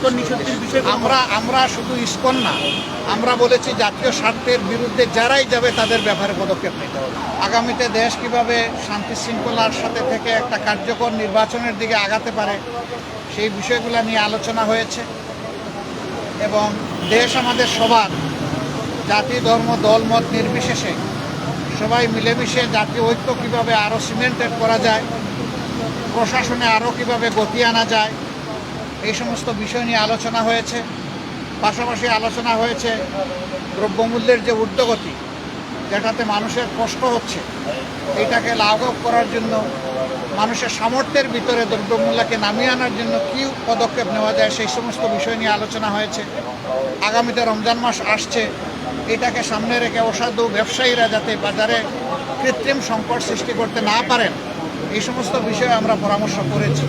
ISKCON নিষিদ্ধের বিষয়ে আমরা শুধু ইসকন না, আমরা বলেছি জাতীয় স্বার্থের বিরুদ্ধে যারাই যাবে তাদের ব্যাপারে পদক্ষেপ নিতে হবে। আগামীতে দেশ কিভাবে শান্তি শৃঙ্খলার সাথে থেকে একটা কার্যকর নির্বাচনের দিকে আগাতে পারে সেই বিষয়গুলো নিয়ে আলোচনা হয়েছে এবং দেশ আমাদের সবার, জাতি ধর্ম দলমত নির্বিশেষে সবাই মিলেমিশে জাতীয় ঐক্য কীভাবে আরও সিমেন্টেড করা যায়, প্রশাসনে আরও কীভাবে গতি আনা যায়, এই সমস্ত বিষয় নিয়ে আলোচনা হয়েছে। পাশাপাশি আলোচনা হয়েছে দ্রব্যমূল্যের যে ঊর্ধ্বগতি, যেটাতে মানুষের কষ্ট হচ্ছে, এইটাকে লাঘব করার জন্য মানুষের সামর্থ্যের ভিতরে দ্রব্যমূল্যকে নামিয়ে আনার জন্য কী পদক্ষেপ নেওয়া যায় সেই সমস্ত বিষয় নিয়ে আলোচনা হয়েছে। আগামীতে রমজান মাস আসছে, এটাকে সামনে রেখে অসাধু ব্যবসায়ীরা যাতে বাজারে কৃত্রিম সংকট সৃষ্টি করতে না পারেন এই সমস্ত বিষয়ে আমরা পরামর্শ করেছি।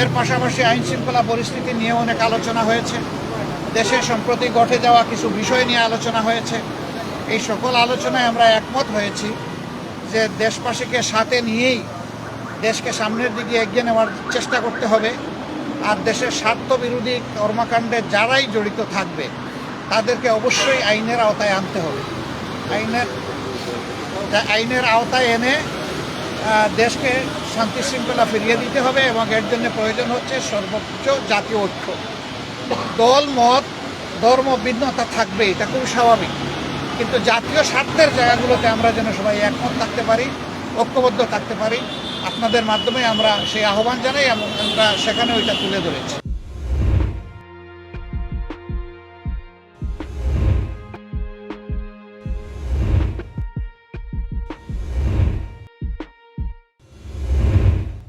এর পাশাপাশি আইন শৃঙ্খলা পরিস্থিতি নিয়ে অনেক আলোচনা হয়েছে, দেশে সম্প্রতি ঘটে যাওয়া কিছু বিষয় নিয়ে আলোচনা হয়েছে। এই সকল আলোচনায় আমরা একমত হয়েছি যে দেশবাসীকে সাথে নিয়েই দেশকে সামনের দিকে এগিয়ে নেওয়ার চেষ্টা করতে হবে। আর দেশের স্বার্থবিরোধী কর্মকাণ্ডে যারাই জড়িত থাকবে তাদেরকে অবশ্যই আইনের আওতায় আনতে হবে। আইনের আওতায় এনে দেশকে শান্তি শৃঙ্খলা ফিরিয়ে দিতে হবে এবং এর জন্য প্রয়োজন হচ্ছে সর্বোচ্চ জাতীয় ঐক্য। দল মত ধর্ম ভিন্নতা থাকবে, এটা খুব স্বাভাবিক, কিন্তু জাতীয় স্বার্থের জায়গাগুলোতে আমরা যেন সবাই একমত থাকতে পারি, ঐক্যবদ্ধ থাকতে পারি। আপনাদের মাধ্যমে আমরা সেই আহ্বান জানাই এবং আমরা সেখানে ওইটা তুলে ধরেছি।